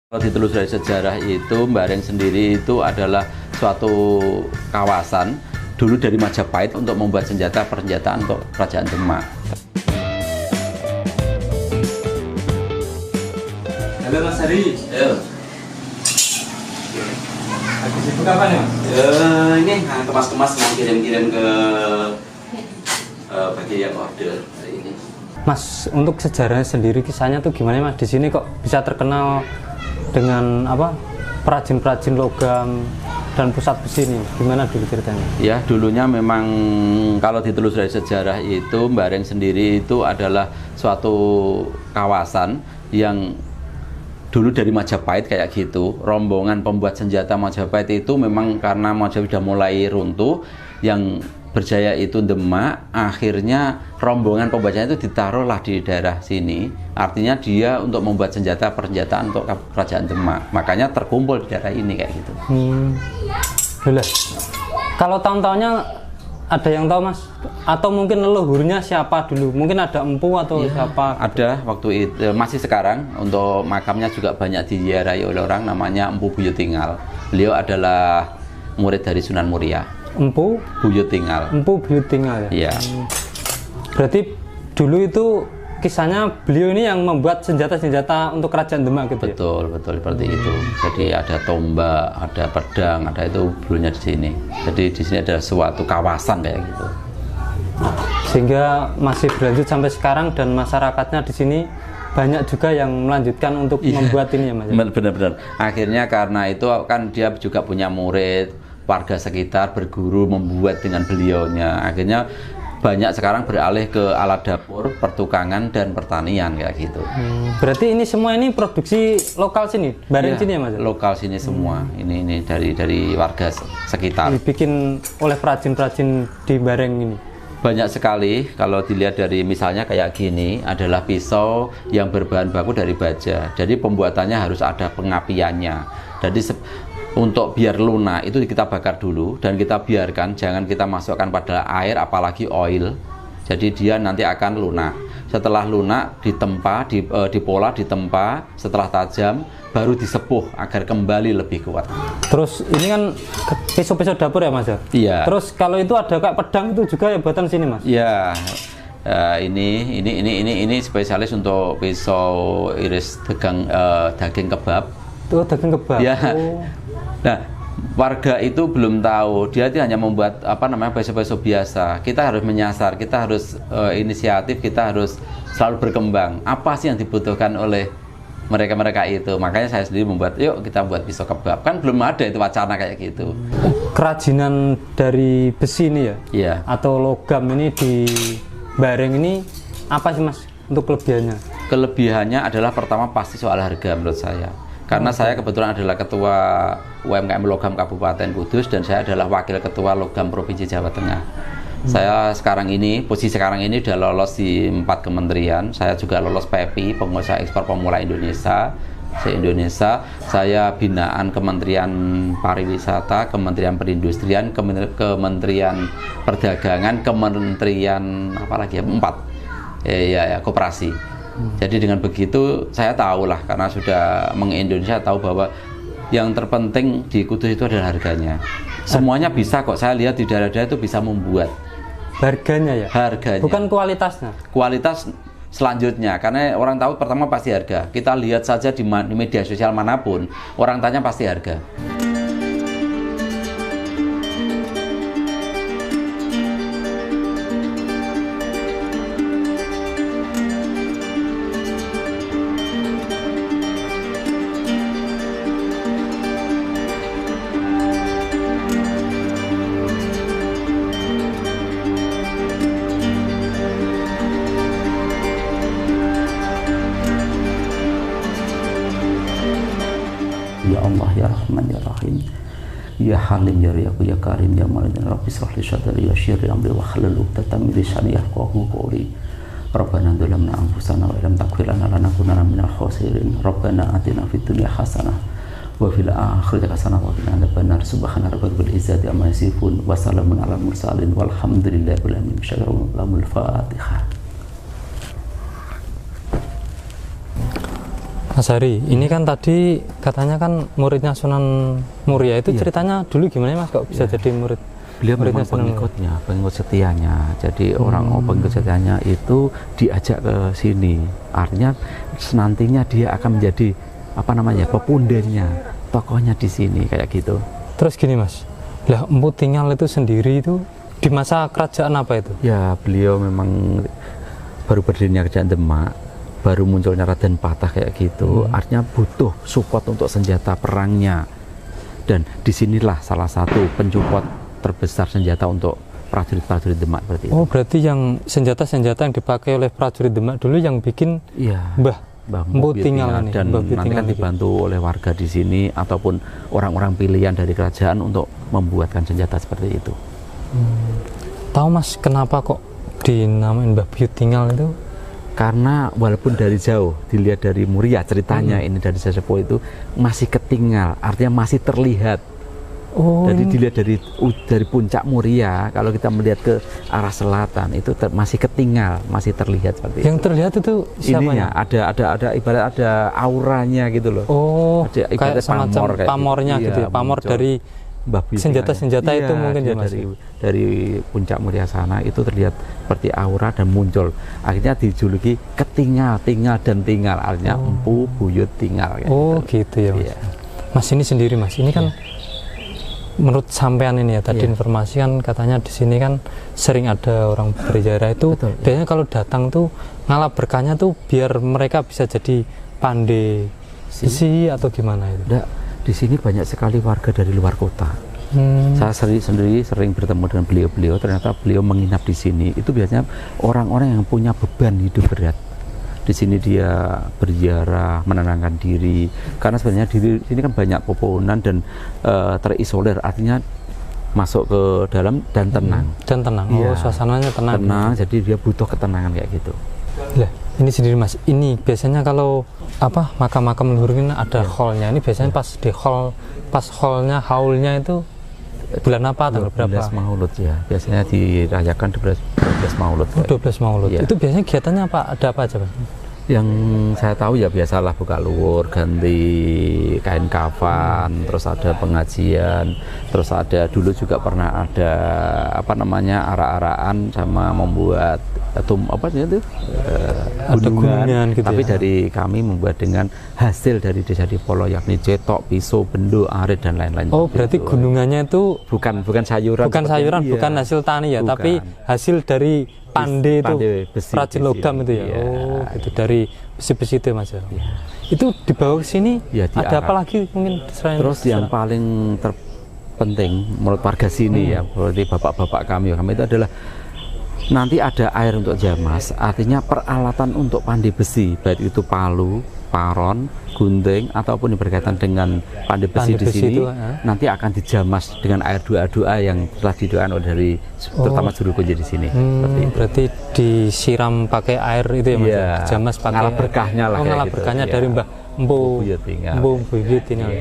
Kalau ditelusuri sejarah itu, Mbareng sendiri itu adalah suatu kawasan dulu dari Majapahit untuk membuat persenjataan untuk Kerajaan Demak. Halo Mas Hari. Lagi sibuk apa nih Mas? Ini kemas-kemas mau kirim-kirim ke bagi yang order hari ini. Mas, untuk sejarahnya sendiri kisahnya tuh gimana Mas? Di sini kok bisa terkenal dengan apa? Perajin-perajin logam dan pusat besi ini. Gimana dulu ceritanya? Ya, dulunya memang kalau ditelusuri sejarah itu, Mbareng sendiri itu adalah suatu kawasan yang dulu dari Majapahit kayak gitu. Rombongan pembuat senjata Majapahit itu memang karena Majapahit sudah mulai runtuh, yang berjaya itu Demak, akhirnya rombongan pembacanya itu ditaruhlah di daerah sini. Artinya dia untuk membuat persenjataan untuk Kerajaan Demak, makanya terkumpul di daerah ini kayak gitu. Kalau tahun-tahunnya ada yang tahu Mas? Atau mungkin leluhurnya siapa dulu? Mungkin ada empu atau siapa? Ada waktu itu, masih sekarang untuk makamnya juga banyak diziarahi oleh orang, namanya Empu Buyutingal. Beliau adalah murid dari Sunan Muria. Empu Buyutingal. Empu Buyutingal ya? Iya. Berarti dulu itu kisahnya beliau ini yang membuat senjata-senjata untuk Kerajaan Demak gitu ya? Betul seperti itu. Jadi ada tombak, ada pedang, ada itu dulunya di sini. Jadi di sini ada suatu kawasan kayak gitu. Sehingga masih berlanjut sampai sekarang dan masyarakatnya di sini banyak juga yang melanjutkan untuk membuat ini ya Mas? Benar-benar. Akhirnya karena itu kan dia juga punya murid, warga sekitar berguru membuat dengan beliaunya. Akhirnya banyak sekarang beralih ke alat dapur, pertukangan dan pertanian kayak gitu. Berarti ini semua ini produksi lokal sini, Mbareng sini ya Mas? Lokal sini semua. Ini dari warga sekitar. Dibikin oleh perajin-perajin di Mbareng ini. Banyak sekali. Kalau dilihat dari misalnya kayak gini adalah pisau yang berbahan baku dari baja. Jadi pembuatannya harus ada pengapiannya. Jadi untuk biar lunak itu kita bakar dulu dan kita biarkan, jangan kita masukkan pada air apalagi oil. Jadi dia nanti akan lunak. Setelah lunak ditempa, dipola, ditempa, setelah tajam baru disepuh agar kembali lebih kuat. Terus ini kan pisau-pisau dapur ya Mas ya? Iya. Terus kalau itu ada kayak pedang itu juga ya buatan sini Mas? Iya. Ini spesialis untuk pisau iris daging kebab. Tuh daging kebab. Ya. Nah, warga itu belum tahu, dia hanya membuat pisau-pisau biasa. Kita harus menyasar, kita harus inisiatif, kita harus selalu berkembang. Apa sih yang dibutuhkan oleh mereka itu? Makanya saya sendiri membuat, yuk kita buat pisau kebab. Kan belum ada itu wacana kayak gitu. Kerajinan dari besi ini ya? Iya. Atau logam ini di Mbareng ini apa sih Mas untuk kelebihannya? Kelebihannya adalah pertama pasti soal harga menurut saya. Karena saya kebetulan adalah ketua UMKM Logam Kabupaten Kudus dan saya adalah wakil ketua Logam Provinsi Jawa Tengah. Saya posisi sekarang ini sudah lolos di 4 kementerian. Saya juga lolos PEPI, Pengusaha Ekspor Pemula Indonesia, se-Indonesia. Saya binaan Kementerian Pariwisata, Kementerian Perindustrian, Kementerian Perdagangan, Kementerian apalagi ya, 4 koperasi. Jadi dengan begitu saya tahulah, karena sudah meng-Indonesia, tahu bahwa yang terpenting di Kudus itu adalah harganya. Semuanya bisa kok, saya lihat di daerah-daerah itu bisa membuat. Harganya ya? Harganya. Bukan kualitasnya? Kualitas selanjutnya, karena orang tahu pertama pasti harga. Kita lihat saja di media sosial manapun, orang tanya pasti harga. Ya Allah ya Rahman ya Rahim ya Halim ya Riyaku ya Karim ya Malik ya Rabbi shrah li sadri wa yassir li amri wa hlul 'uqdatam min lisani yafqahu qawli. Rabbana dzalamna anfusana wa lam taghfir lana lanakunanna minal khasirin. Rabbana atina fid dunya hasanah wa fil akhirati hasanah wa qina adzabannar. Subhana rabbika rabbil izzati amma yasifun wa salamun alal mursalin walhamdulillahi rabbil alamin. Fatihah. Mas Hari, ini kan tadi katanya kan muridnya Sunan Muria itu ceritanya dulu gimana Mas kok bisa jadi murid? Beliau memang pengikut setianya. Jadi orang pengikut setianya itu diajak ke sini. Artinya nantinya dia akan menjadi pepundenya, tokohnya di sini kayak gitu. Terus gini Mas, lah Empu Tinggal itu sendiri itu di masa kerajaan apa itu? Ya beliau memang baru berdirinya kerajaan Demak, baru munculnya Raden Patah kayak gitu. Artinya butuh support untuk senjata perangnya, dan disinilah salah satu pensupport terbesar senjata untuk prajurit-prajurit Demak seperti itu. Oh berarti yang senjata-senjata yang dipakai oleh prajurit Demak dulu yang bikin Mbah Empu Tinggal ini, dan nanti kan dibantu oleh warga di sini ataupun orang-orang pilihan dari kerajaan untuk membuatkan senjata seperti itu. Tahu Mas kenapa kok dinamain Mbah Buyut Tinggal itu? Karena walaupun dari jauh dilihat dari Muria ceritanya ini dari sesepuh itu masih ketinggal, artinya masih terlihat. Jadi dilihat dari puncak Muria, kalau kita melihat ke arah selatan itu masih ketinggal, masih terlihat seperti yang itu. Terlihat itu siapanya? Ada ibarat ada auranya gitu loh. Ada kayak semacam pamornya gitu ya, pamor dari senjata-senjata itu mungkin ya Mas. Dari puncak Muria sana itu terlihat seperti aura dan muncul. Akhirnya dijuluki ketinggal, tinggal dan tinggal. Artinya Empu Buyut Tinggal. Gitu ya Mas. Mas ini sendiri Mas, ini kan menurut sampean ini ya tadi informasi kan katanya di sini kan sering ada orang berziarah itu. Betul, biasanya kalau datang tuh ngalap berkahnya tuh biar mereka bisa jadi pandai sisi atau gimana itu? Enggak, di sini banyak sekali warga dari luar kota. Saya sendiri sering bertemu dengan beliau-beliau, ternyata beliau menginap di sini. Itu biasanya orang-orang yang punya beban hidup berat. Di sini dia berziarah, menenangkan diri. Karena sebenarnya di sini kan banyak pepohonan dan terisolir, artinya masuk ke dalam dan tenang. Dan tenang. Suasananya tenang. Tenang, jadi dia butuh ketenangan kayak gitu. Lah, ini sendiri Mas. Ini biasanya kalau makam-makam leluhur ini ada hallnya. Ini biasanya pas di hall, haulnya itu bulan apa, tanggal berapa? 12 Maulud ya. Biasanya dirayakan 12 Maulud. 12 Maulud. Ya. Itu biasanya kegiatannya apa? Ada apa aja, Pak? Yang saya tahu ya biasalah buka luhur, ganti kain kafan, terus ada pengajian, terus ada dulu juga pernah ada arak-arakan sama membuat gunungan gitu, tapi ya? Dari kami membuat dengan hasil dari desa Dipolo, yakni cetok, pisau, bendo, arit dan lain-lain. Berarti gunungannya itu bukan sayuran, bukan hasil tani ya, tapi hasil dari pande itu, perajin logam itu ya. Gitu dari besi-besi itu Mas ya. Itu dibawa ke sini ada apa lagi mungkin selain terus yang paling terpenting menurut warga sini ya, berarti bapak-bapak kami itu adalah nanti ada air untuk jamas, artinya peralatan untuk pandai besi, baik itu palu, paron, gunting ataupun yang berkaitan dengan pandai besi di sini itu, nanti akan dijamas dengan air doa-doa yang telah didoakan oleh terutama juru kunci di sini. Berarti disiram pakai air itu ya Mas? Ya, jamas pakai ngalah berkahnya lah. Ngalah berkahnya dari Mbah Empu Buyut Tinggal.